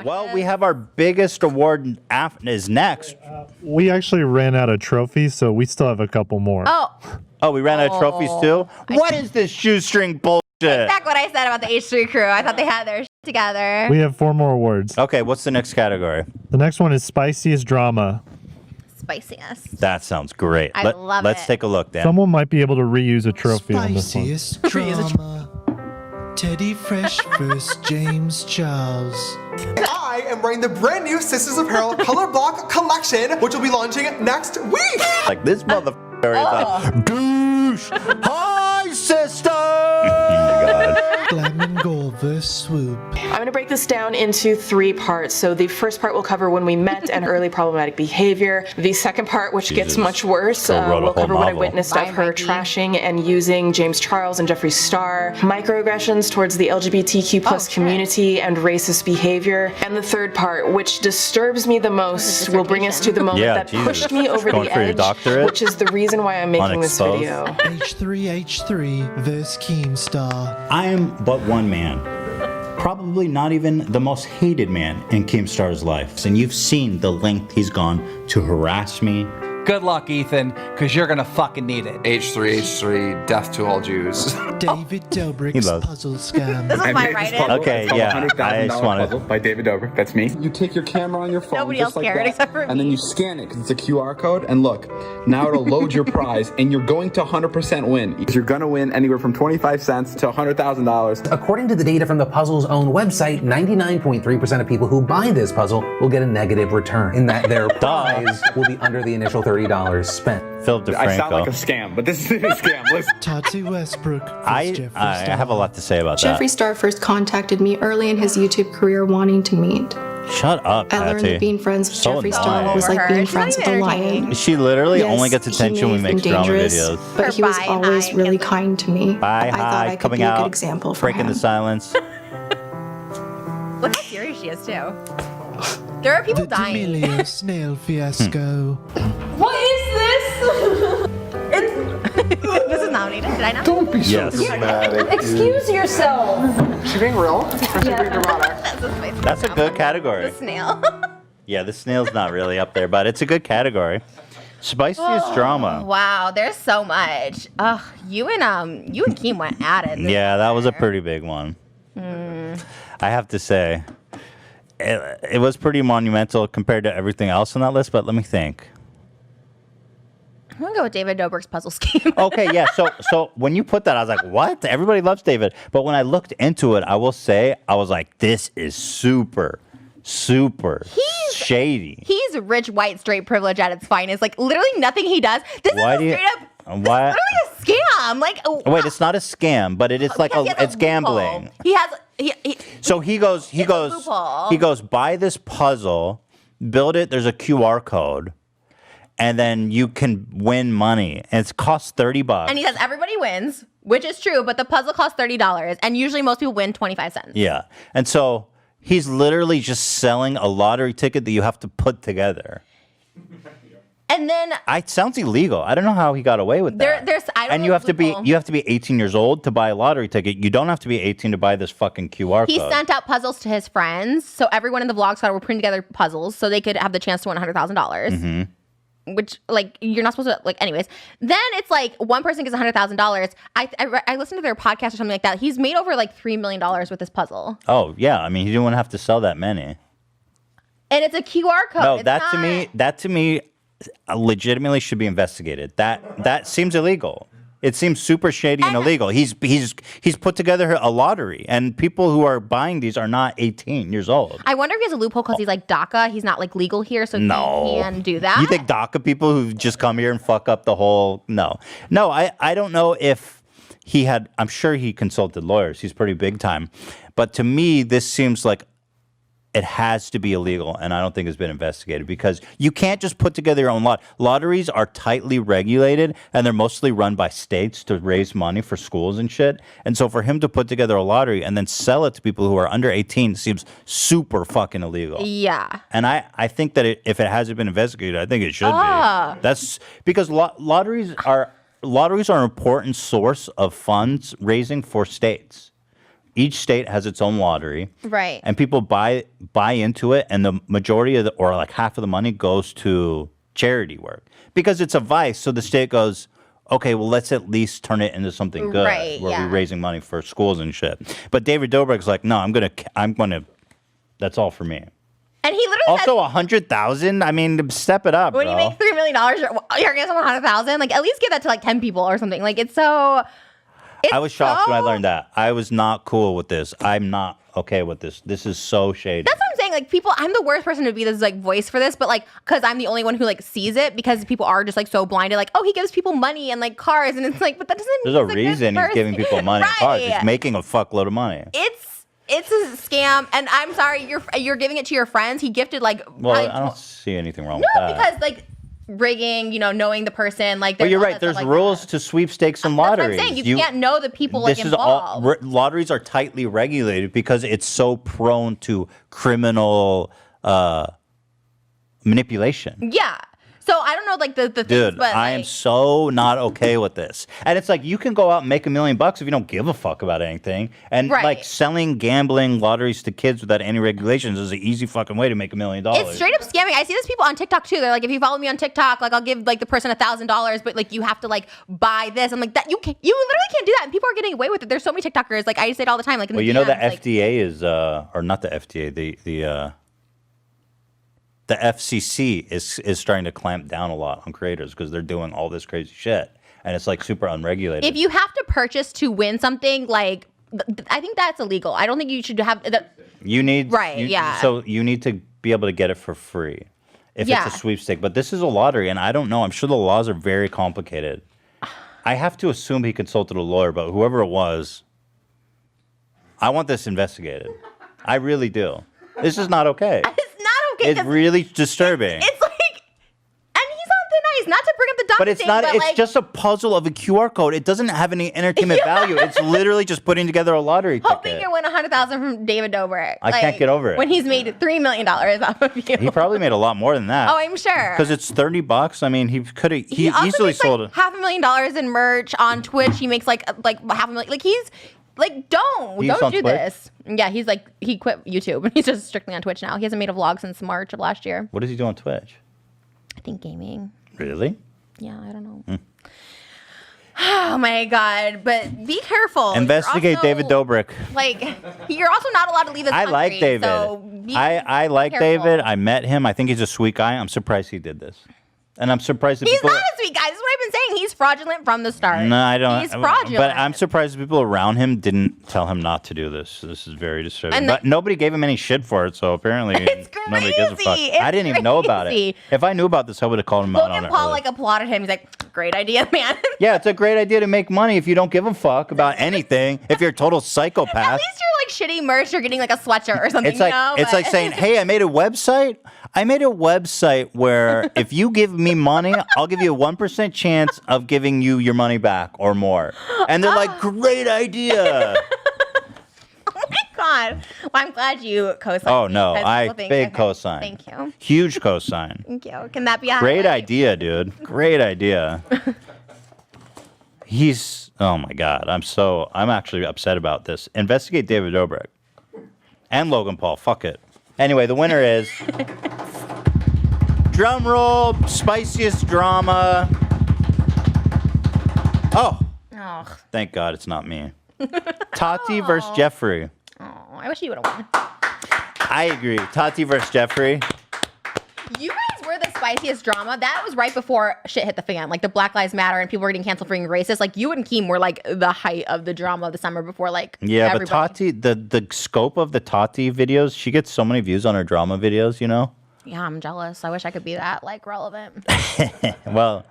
Well, we have our biggest award is next. We actually ran out of trophies, so we still have a couple more. Oh, we ran out of trophies too? What is this shoestring bullshit? Exactly what I said about the H3 crew. I thought they had their shit together. We have 4 more awards. Okay, what's the next category? The next one is Spiciest Drama. Spiciest. That sounds great. I love Let's it. take a look, Dan. Someone might be able to reuse a trophy on this one. Spiciest Drama. Teddy Fresh vs. James Charles. I am wearing the brand new Sisters Apparel Color Block collection, which will be launching next week. Like this motherfucker is like, douche. Hi, sister. Flamingo vs. Swoop. I'm going to break this down into 3 parts. So the first part will cover when we met and early problematic behavior. The second part, which gets much worse, will cover what I witnessed of her trashing and using James Charles and Jeffree Star, microaggressions towards the LGBTQ plus community, and racist behavior. And the third part, which disturbs me the most, will bring us to the moment that pushed me over the edge, which is the reason why I'm making this video. H3H3 vs. Keemstar. I am but one man. Probably not even the most hated man in Keemstar's life. And you've seen the length he's gone to harass me. Good luck, Ethan, because you're gonna fucking need it. H3H3, death to all Jews. David Dobrik's puzzle scam. This is my write-in. Okay, yeah. I just want puzzle by David Dobrik. That's me. You take your camera on your phone, Nobody else cared except for me. and then you scan it because it's a QR code. And look, now it'll load your prize, and you're going to 100% win. You're gonna win anywhere from 25 cents to $100,000. According to the data from the puzzle's own website, 99.3% of people who buy this puzzle will get a negative return, in that their prize will be under the initial $30 spent. Philip DeFranco. I sound like a scam, but this is a scam. Listen. Tati Westbrook. I have a lot to say about that. Jeffree Star first contacted me early in his YouTube career wanting to meet. Shut up, I learned Patty. that being friends with So Jeffree Star was like being friends with a lion. She literally Yes, only gets he attention may when we have make been drama dangerous, videos. but he was always really kind to me. Bye, I thought hi, I could coming be a out, good example for breaking him. the silence. Look how serious she is, too. There are people dying. D'Amelio Snail Fiasco. What is this? This is nominated. Did I not? Don't be so dramatic. Excuse yourself. She's being real. Or she's being dramatic. That's a good category. The snail. Yeah, the snail's not really up there, but it's a good category. Spiciest drama. Wow, there's so much. Ugh, you and Keem went at it. Yeah, that was a pretty big one. I have to say, it was pretty monumental compared to everything else on that list, but let me think. I'm gonna go with David Dobrik's puzzle scheme. Okay, yeah. So when you put that, I was like, what? Everybody loves David. But when I looked into it, I will say, I was like, this is super shady. He's rich, white, straight privilege at its finest. Like literally nothing he does. This is straight up. Why? It's literally a scam. Like Wait, it's not a scam, but it is like it's gambling. He has. So he goes buy this puzzle, build it. There's a QR code, and then you can win money, and it costs $30. And he says everybody wins, which is true, but the puzzle costs $30, and usually most people win 25 cents. Yeah, and so he's literally just selling a lottery ticket that you have to put together. And then It sounds illegal. I don't know how he got away with that. And you have to be 18 years old to buy a lottery ticket. You don't have to be 18 to buy this fucking QR he code. sent out puzzles to his friends, so everyone in the vlog squad were putting together puzzles so they could have the chance to win $100,000. Mm-hmm. Which, like, you're not supposed to, like, anyways. Then it's like one person gets $100,000. I listened to their podcast or something like that. He's made over like $3 million with this puzzle. Oh yeah, I mean he didn't have to sell that many. And it's a QR code. No, It's that to me legitimately should be investigated. That seems illegal. It seems super shady and illegal. He's put together a lottery, and people who are buying these are not 18 years old. I wonder if he has a loophole because he's like DACA. He's not like legal here, so he can do that. You think DACA people who just come here and fuck up the whole? No. I don't know if he had. I'm sure he consulted lawyers. He's pretty big time, but to me, this seems like it has to be illegal, and I don't think it's been investigated because you can't just put together your own lot. Lotteries are tightly regulated, and they're mostly run by states to raise money for schools and shit. And so for him to put together a lottery and then sell it to people who are under 18 seems super fucking illegal. Yeah. And I think that if it hasn't been investigated, I think it should be. That's because lotteries are an important source of funds raising for states. each state has its own lottery. Right. And people buy into it, and the majority of or like half of the money goes to charity work because it's a vice. So the state goes, okay, well, let's at least turn it into something good, Right, where yeah. we're raising money for schools and shit. But David Dobrik's like, no, I'm gonna. That's all for me. And he literally Also, 100,000. I mean, step it up, when bro. you make $3 million, you're getting 100,000. Like, at least give that to like 10 people or something. Like, it's so. I was shocked when I learned that. I was not cool with this. I'm not okay with this. This is so shady. That's what I'm saying. Like, people, I'm the worst person to be this like voice for this, but like, because I'm the only one who like sees it, because people are just like so blinded. Like, oh, he gives people money and like cars, and it's like, but that doesn't. There's a reason he's giving people money and cars. He's making a fuckload of money. It's a scam, and I'm sorry, you're giving it to your friends. He gifted like. Well, I don't see anything wrong with No, that. because like rigging, knowing the person, like. But you're all right. that There's stuff like rules to sweepstakes and That's what lotteries. I'm saying. You can't know the people like This is involved. all. Lotteries are tightly regulated because it's so prone to criminal manipulation. Yeah. So I don't know like the things, Dude, but I am so not okay with this. And it's like you can go out and make $1 million if you don't give a fuck about anything. And Right. like selling gambling lotteries to kids without any regulations is an easy fucking way to make $1 million. it's straight up scamming. I see this people on TikTok too. They're like, if you follow me on TikTok, like I'll give like the person $1,000, but like you have to like buy this. I'm like, that you literally can't do that, and people are getting away with it. There's so many TikTokers. Like I say it all the time. Like in Well, the you know the DMs, like, FDA is, or not the FDA, the FCC is starting to clamp down a lot on creators because they're doing all this crazy shit, and it's like super unregulated. if you have to purchase to win something, like I think that's illegal. I don't think you should have the. You need yeah. So you need to be able to get it for free if Yeah. it's a sweepstake. But this is a lottery, and I don't know. I'm sure the laws are very complicated. I have to assume he consulted a lawyer, but whoever it was, I want this investigated. I really do. This is not okay. It's not okay. It's really disturbing. It's like, and he's on thin ice. Not to bring up the doctor But it's thing, not. But It's like, just a puzzle of a QR code. It doesn't have any entertainment value. It's literally just putting together a lottery hoping ticket. you win $100,000 from David Dobrik. I can't get over it. When he's made $3 million off of you. He probably made a lot more than that. Oh, I'm sure. Because it's $30. I mean, he could have. He also easily makes, sold like, it. $500,000 in merch on Twitch. He makes like $500,000. Like he's like, don't He's on do Twitch? this. Yeah, he's like he quit YouTube and he's just strictly on Twitch now. He hasn't made a vlog since March of last year. What does he do on Twitch? I think gaming. Really? Yeah, I don't know. Oh my god! But be careful. Investigate You're David also, Dobrik. Like, you're also not allowed to leave this I country. like David. So be I like careful. David. I met him. I think he's a sweet guy. I'm surprised he did this. And I'm surprised that He's people. not a sweet guy. This is what I've been saying. He's fraudulent from the start. No, I don't. He's fraudulent. But I'm surprised the people around him didn't tell him not to do this. This is very disturbing. And But nobody gave him any shit for it, so apparently nobody gives a fuck. crazy. It's I didn't even know about it. crazy. If I knew about this, I would have called him out on Logan it. Paul early. like applauded him. He's like, "Great idea, man." Yeah, it's a great idea to make money if you don't give a fuck about anything. If you're a total psychopath. At least you're like shitty merch. You're getting like a sweatshirt or something. It's like you know? it's But- like saying, "Hey, I made a website. I made a website where if you give me money, I'll give you a 1% chance of giving you your money back or more." And they're like, "Great idea." Oh my god! Well, I'm glad you co-signed. Oh me, no, because I people think- big okay, cosign. Thank you. Huge cosign. Thank you. Can that be a Great highlight? idea, dude. Great idea. Oh my god, I'm actually upset about this. Investigate David Dobrik and Logan Paul. Fuck it. Anyway, the winner is drum roll, spiciest drama. Oh, Oh, thank God it's not me. Tati versus Jeffrey. I wish you would have won. I agree. Tati versus Jeffrey. You guys were the spiciest drama. That was right before shit hit the fan. Like the Black Lives Matter and people were getting canceled for being racist. Like you and Keem were like the height of the drama of the summer before like Yeah, everybody. but Tati, the scope of the Tati videos, she gets so many views on her drama videos, you know? Yeah, I'm jealous. I wish I could be that like relevant. Well,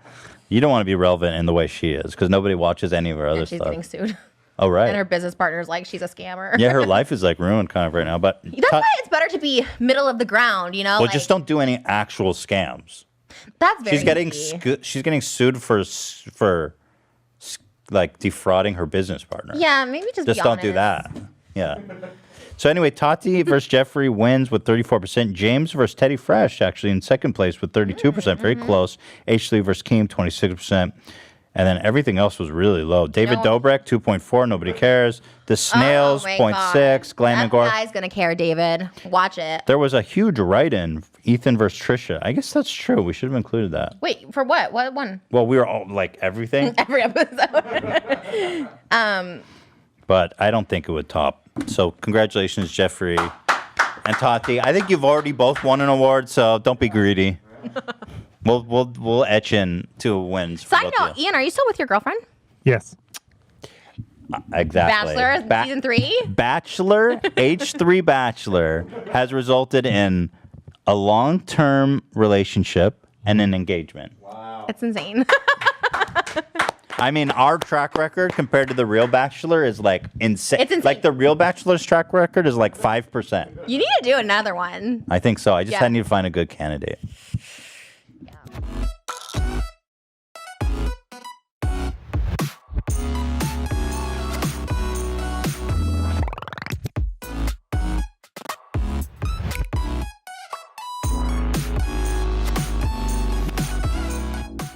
you don't want to be relevant in the way she is because nobody watches any of her other And she's stuff. getting sued. Oh, right. And her business partner's like she's a scammer. Yeah, her life is like ruined kind of right now. But That's why it's better to be middle of the ground, you know? well, like, just don't do any actual scams. That's very She's getting easy. she's getting sued for like defrauding her business partner. Yeah, maybe just be don't do honest. that. Yeah. So anyway, Tati versus Jeffrey wins with 34%. James versus Teddy Fresh actually in second place with 32%, very close. Ashley versus Keem 26%. And then everything else was really low. David Dobrik, 2.4. Nobody cares. The Snails, 0.6. Glenn and Gore. That guy's gonna care, David. Watch it. There was a huge write-in. Ethan versus Trisha. I guess that's true. We should have included that. Wait, for what? What one? Well, we were all like everything. Every episode. But I don't think it would top. So congratulations, Jeffrey and Tati. I think you've already both won an award, so don't be greedy. We'll etch in 2 wins. Side note, Ian, are you still with your girlfriend? Yes. Exactly. Bachelor season 3. Bachelor H3 Bachelor has resulted in a long-term relationship and an engagement. Wow, that's insane. I mean, our track record compared to the real Bachelor is like insane. It's insane. Like the real Bachelor's track record is like 5%. You need to do another one. I think so. I just Yeah. need to find a good candidate.